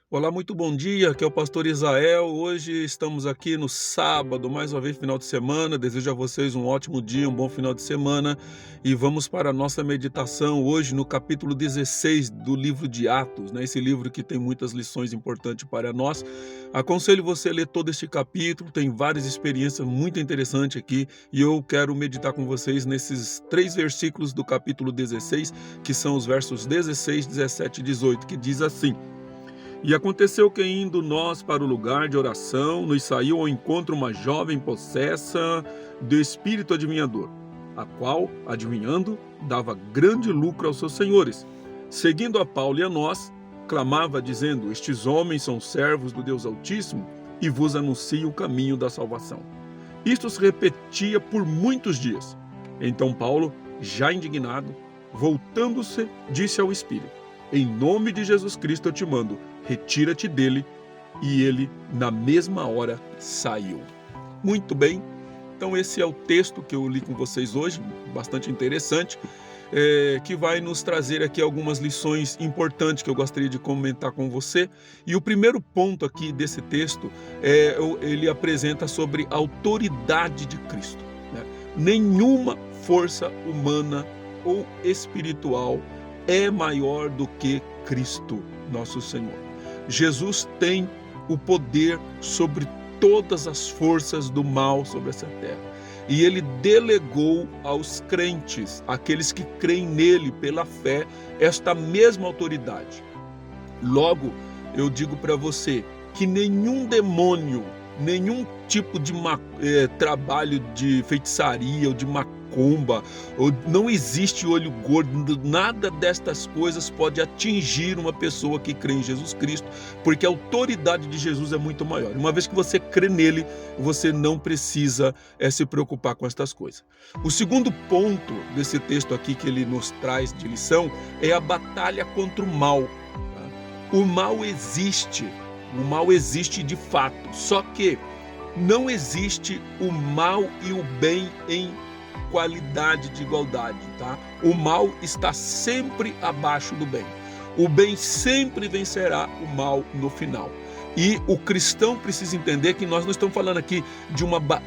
Olá, muito bom dia, aqui é o pastor Israel. Hoje estamos aqui no sábado, mais uma vez final de semana. Desejo a vocês um ótimo dia, um bom final de semana. E vamos para a nossa meditação hoje no capítulo 16 do livro de Atos, né? Esse livro que tem muitas lições importantes para nós. Aconselho você a ler todo este capítulo, tem várias experiências muito interessantes aqui. E eu quero meditar com vocês nesses 3 versículos do capítulo 16, que são os versos 16, 17 e 18, que diz assim: E aconteceu que, indo nós para o lugar de oração, nos saiu ao encontro uma jovem possessa do espírito adivinhador, a qual, adivinhando, dava grande lucro aos seus senhores. Seguindo a Paulo e a nós, clamava, dizendo: Estes homens são servos do Deus Altíssimo e vos anunciam o caminho da salvação. Isto se repetia por muitos dias. Então Paulo, já indignado, voltando-se, disse ao espírito: Em nome de Jesus Cristo eu te mando, retira-te dele. E ele, na mesma hora, saiu. Muito bem, então esse é o texto que eu li com vocês hoje, bastante interessante, que vai nos trazer aqui algumas lições importantes que eu gostaria de comentar com você. E o primeiro ponto aqui desse texto, ele apresenta sobre a autoridade de Cristo, né? Nenhuma força humana ou espiritual é maior do que Cristo, nosso Senhor. Jesus tem o poder sobre todas as forças do mal sobre essa terra. E ele delegou aos crentes, aqueles que creem nele pela fé, esta mesma autoridade. Logo, eu digo para você que nenhum demônio, nenhum tipo de trabalho de feitiçaria ou de macumba, ou não existe olho gordo, nada destas coisas pode atingir uma pessoa que crê em Jesus Cristo, porque a autoridade de Jesus é muito maior. Uma vez que você crê nele, você não precisa se preocupar com estas coisas. O segundo ponto desse texto aqui que ele nos traz de lição é a batalha contra o mal. O mal existe de fato, só que não existe o mal e o bem em qualidade de igualdade, tá? O mal está sempre abaixo do bem. O bem sempre vencerá o mal no final. E o cristão precisa entender que nós não estamos falando aqui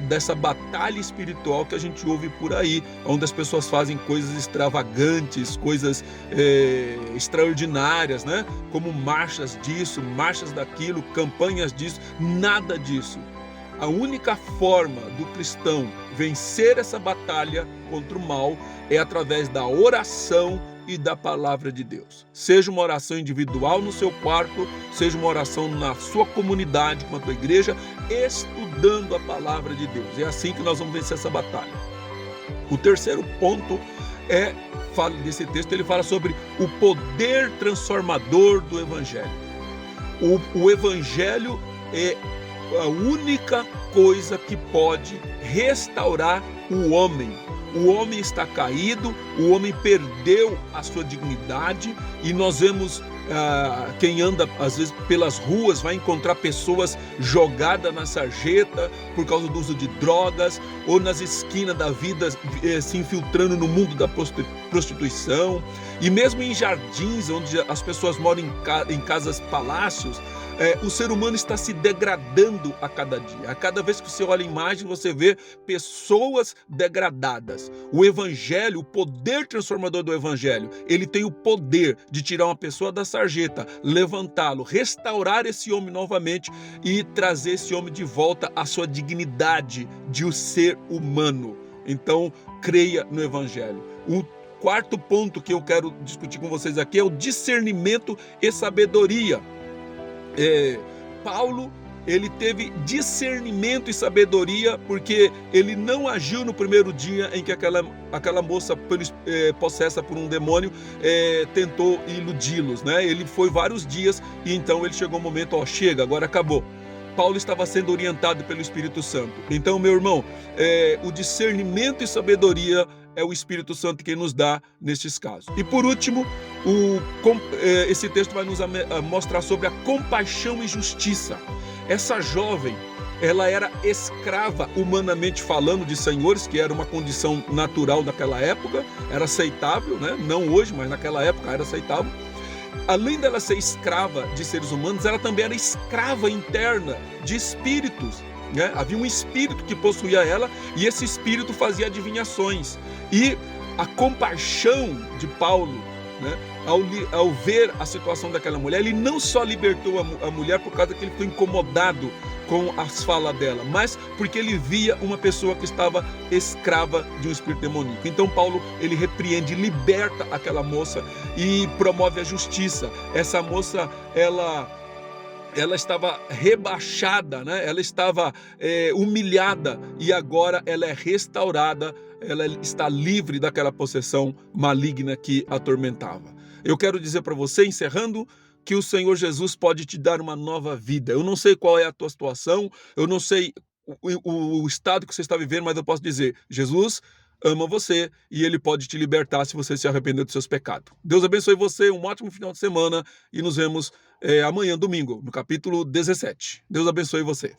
dessa batalha espiritual que a gente ouve por aí, onde as pessoas fazem coisas extravagantes, coisas extraordinárias, né? Como marchas disso, marchas daquilo, campanhas disso, nada disso. A única forma do cristão vencer essa batalha contra o mal é através da oração e da palavra de Deus. Seja uma oração individual no seu quarto, seja uma oração na sua comunidade, com a tua igreja, estudando a palavra de Deus. É assim que nós vamos vencer essa batalha. O terceiro ponto desse texto, ele fala sobre o poder transformador do Evangelho. O Evangelho é a única coisa que pode restaurar o homem. O homem está caído, o homem perdeu a sua dignidade, e nós vemos quem anda às vezes pelas ruas vai encontrar pessoas jogadas na sarjeta por causa do uso de drogas, ou nas esquinas da vida se infiltrando no mundo da prostituição, e mesmo em jardins onde as pessoas moram em casas palácios. O ser humano está se degradando a cada dia. A cada vez que você olha a imagem, você vê pessoas degradadas. O Evangelho, o poder transformador do Evangelho, ele tem o poder de tirar uma pessoa da sarjeta, levantá-lo, restaurar esse homem novamente e trazer esse homem de volta à sua dignidade de um ser humano. Então, creia no Evangelho. O quarto ponto que eu quero discutir com vocês aqui é o discernimento e sabedoria. Paulo, ele teve discernimento e sabedoria porque ele não agiu no primeiro dia em que aquela moça possessa por um demônio tentou iludi-los, né? Ele foi vários dias e então ele chegou o momento, chega, agora acabou. Paulo estava sendo orientado pelo Espírito Santo. Então, meu irmão, o discernimento e sabedoria é o Espírito Santo quem nos dá nestes casos. E por último, esse texto vai nos mostrar sobre a compaixão e justiça. Essa jovem, ela era escrava, humanamente falando, de senhores, que era uma condição natural daquela época, era aceitável, né? Não hoje, mas naquela época era aceitável. além dela ser escrava de seres humanos, ela também era escrava interna de espíritos, né? Havia um espírito que possuía ela e esse espírito fazia adivinhações. E a compaixão de Paulo, né, ao ver a situação daquela mulher, ele não só libertou a mulher por causa que ele ficou incomodado com as falas dela, mas porque ele via uma pessoa que estava escrava de um espírito demoníaco. Então Paulo, ele repreende, liberta aquela moça e promove a justiça. Essa moça, ela estava rebaixada, né? Ela estava humilhada e agora ela é restaurada, ela está livre daquela possessão maligna que a atormentava. Eu quero dizer para você, encerrando, que o Senhor Jesus pode te dar uma nova vida. Eu não sei qual é a tua situação, eu não sei o estado que você está vivendo, mas eu posso dizer, Jesus ama você e Ele pode te libertar se você se arrepender dos seus pecados. Deus abençoe você, um ótimo final de semana e nos vemos amanhã, domingo, no capítulo 17. Deus abençoe você.